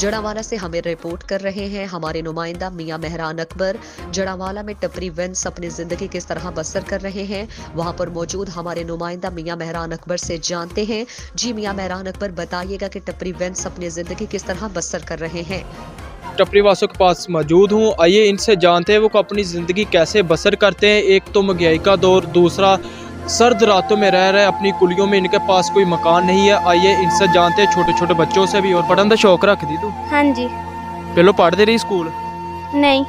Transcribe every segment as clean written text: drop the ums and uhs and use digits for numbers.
جڑانوالہ سے ہمیں رپورٹ کر رہے ہیں ہمارے نمائندہ میاں مہران اکبر۔ جڑانوالہ میں ٹپری وینس اپنی زندگی کس طرح بسر کر رہے ہیں، وہاں پر موجود ہمارے نمائندہ میاں مہران اکبر سے جانتے ہیں۔ جی میاں مہران اکبر، بتائیے گا کہ ٹپری وینس اپنی زندگی کس طرح بسر کر رہے ہیں۔ ٹپری واسوں کے پاس موجود ہوں، آئیے ان سے جانتے ہیں وہ اپنی زندگی کیسے بسر کرتے ہیں۔ ایک تو مہنگائی کا دور، دوسرا سرد راتوں میں رہ رہے اپنی کلیوں میں، ان کے پاس کوئی مکان نہیں ہے۔ آئیے ان سے جانتے ہیں چھوٹے چھوٹے بچوں سے بھی۔ اور پڑھن دا شوق رکھ دی تو؟ ہاں جی۔ پہلو پڑھتے رہی سکول نہیں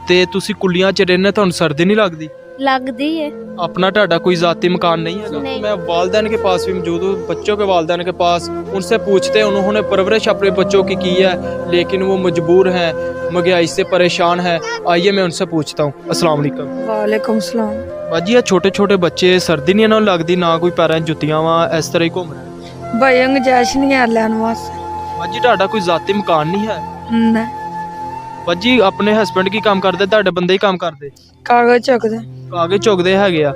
تے تسی کلیاں چ رہنے تھانوں سردی نہیں لگدی؟ لگتی ہے۔ اپنا ٹاڈا کوئی ذاتی مکان نہیں ہے؟ نہیں۔ میں والدین کے پاس بھی موجود ہوں، بچوں کے والدین کے پاس، ان سے پوچھتے ہیں انہوں نے پرورش اپنے بچوں کی ہے لیکن وہ مجبور ہیں، مہنگائی سے پریشان ہے۔ آئیے میں ان سے پوچھتا ہوں۔ السلام علیکم۔ وعلیکم السلام۔ باجی یہ چھوٹے چھوٹے بچے سردی نہیں انہوں لگتی، نہ کوئی پیروں جتیاں وا، اس طرح ہی گھوم رہے؟ بھائی گنجائش نہیں ہے لین واسطے۔ باجی ٹاڈا کوئی ذاتی مکان نہیں ہے؟ نہیں۔ باجی اپنے ہسبینڈ کی کام کرتے، ٹاڈے بندے ہی کام کرتے؟ کاغذ چکتے۔ کاغذ چکتے ہے گیا۔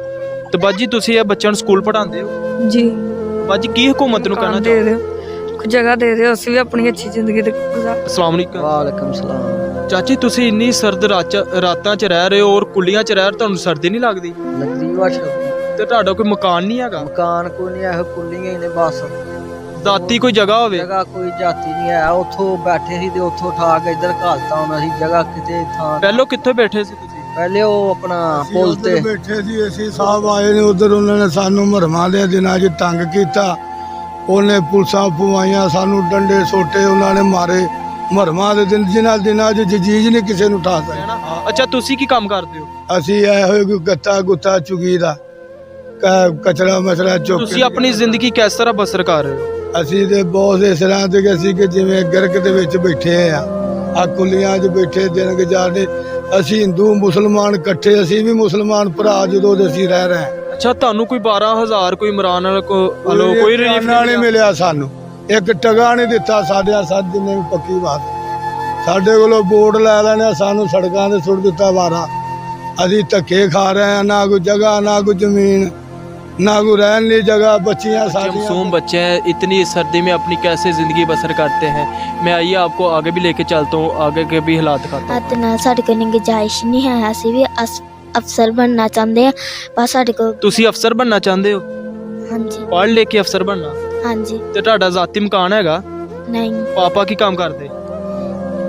تو باجی تسی یہ بچوں سکول پڑھاندے ہو؟ جی۔ باجی کی حکومت نو کہنا دے چاہتے؟ دے جگہ دے دے، اسی بھی اپنی اچھی زندگی گزار۔ السلام علیکم۔ وعلیکم السلام۔ چاچی تسی انی سرد راتاں چ رہ رہے ہو اور کلیاں چ رہ رہے، تانوں سردی نہیں لگدی؟ لگدی واش تے ٹاڈا کوئی مکان نہیں ਹੈਗਾ؟ مکان کوئی نہیں ہے، کلیاں ہی نے بس۔ ذاتی کوئی جگہ ہوਵੇ؟ جگہ کوئی جاتی نہیں ہے، اتھوں بیٹھے سی تے اتھوں اٹھا کے ادھر گھالتا ہوں اسی جگہ کتے تھاں۔ ਪਹਿਲੋਂ ਕਿੱਥੇ ਬੈਠੇ ਸੀ ਤੁਸੀਂ? ਪਹਿਲੇ ਉਹ ਆਪਣਾ ਪੁਲ ਤੇ ਬੈਠੇ ਸੀ। ਅਸੀਂ ਸਾਹਿਬ ਆਏ ਨੇ ਉਧਰ, ਉਹਨਾਂ ਨੇ ਸਾਨੂੰ ਮਰਮਾਂ ਦੇ ਦਿਨਾਂ 'ਚ ਤੰਗ ਕੀਤਾ। ਉਹਨੇ ਪੁਲਸਾਂ ਪਵਾਈਆਂ, ਸਾਨੂੰ ਡੰਡੇ ਸੋਟੇ ਉਹਨਾਂ ਨੇ ਮਾਰੇ। ਮਰਮਾਂ ਦੇ ਦਿਨਾਂ 'ਚ ਜੀਜ ਨਹੀਂ ਕਿਸੇ ਨੂੰ ਉਠਾ ਸਕਦਾ। ਅੱਛਾ ਤੁਸੀਂ ਕੀ ਕੰਮ ਕਰਦੇ ਹੋ? ਅਸੀਂ ਇਹ ਹੋਏ ਕੋਈ ਗੱਤਾ ਗੁੱਤਾ ਚੁਗੀ ਦਾ ਕਚਰਾ ਮਸਲਾ ਚੁੱਕ ਤੁਸੀਂ ਆਪਣੀ ਜ਼ਿੰਦਗੀ ਕਿਸ ਤਰ੍ਹਾਂ ਬਸਰ ਕਰ ਰਹੇ ਹੋ? ਅਸੀਂ ਤੇ ਬਹੁਤ ਇਸ ਤਰ੍ਹਾਂ ਤੇ ਕਿ ਅਸੀਂ ਕਿ ਜਿਵੇਂ ਗਰਕ ਦੇ ਵਿੱਚ ਬੈਠੇ ਆ ਕੁਲੀਆਂ 'ਚ ਬੈਠੇ ਦਿਨ ਗੁਜ਼ਾਰਦੇ। ਅਸੀਂ ਹਿੰਦੂ ਮੁਸਲਮਾਨ ਇਕੱਠੇ, ਅਸੀਂ ਵੀ ਮੁਸਲਮਾਨ ਭਰਾ ਜਦੋਂ ਦੇ ਅਸੀਂ ਰਹਿ ਰਹੇ ਹਾਂ। ਅੱਛਾ ਤੁਹਾਨੂੰ ਕੋਈ 12,000 ਕੋਈ ਇਮਰਾਨ ਨਾਲ ਕੋਈ ਰਿਲੀਫ ਨਹੀਂ ਮਿਲਿਆ ਸਾਨੂੰ, ਇੱਕ ਟਗਾ ਨਹੀਂ ਦਿੱਤਾ ਸਾਡੇ ਸਾਥ ਜਿੰਨੇ ਵੀ ਪੱਕੀ ਬਾਤ। ਸਾਡੇ ਕੋਲੋਂ ਬੋਰਡ ਲੈ ਲੈਣੇ, ਸਾਨੂੰ ਸੜਕਾਂ ਤੇ ਸੁੱਟ ਦਿੱਤਾ ਵਾਰਾ। ਅਸੀਂ ਧੱਕੇ ਖਾ ਰਹੇ ਹਾਂ, ਨਾ ਕੋਈ ਜਗ੍ਹਾ ਨਾ ਕੋਈ ਜ਼ਮੀਨ ना कोई रहने की जगह। बच्चियां मासूम बच्चे हैं, इतनी सर्दी में अपनी कैसे ज़िंदगी बसर करते हैं। मैं आइए आपको आगे भी लेके चलता हूँ, आगे के भी हालात दिखाता हूँ। इतना साढ़े को गुंजाइश नहीं है, ਅਸੀਂ ਵੀ ਅਫਸਰ ਬਣਨਾ ਚਾਹੁੰਦੇ ਆ, ਬਸ ਸਾਡੇ ਕੋਲ। ਤੁਸੀਂ ਅਫਸਰ ਬਣਨਾ ਚਾਹੁੰਦੇ ਹੋ? ਹਾਂਜੀ। ਪੜ੍ਹ ਲੈ ਕੇ ਅਫਸਰ ਬਣਨਾ? ਹਾਂਜੀ। ਤੇ ਤੁਹਾਡਾ ذاتی ਮਕਾਨ ਹੈਗਾ? नहीं। पापा की काम करते?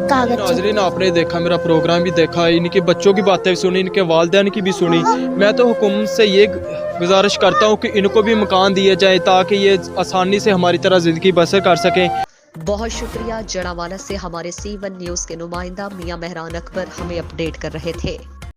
कागज। नाज़रीन आपने देखा, मेरा प्रोग्राम भी देखा, इनके बच्चों की बातें भी सुनी, इनके वालिदैन की भी सुनी। मैं तो हुकूमत से ये गुजारिश करता हूँ कि इनको भी मकान दिए जाए ताकि ये आसानी से हमारी तरह ज़िंदगी बसर कर सकें। बहुत शुक्रिया। जड़ावाला से हमारे C1 न्यूज़ के नुमाइंदा मियां मेहरान अकबर हमें अपडेट कर रहे थे।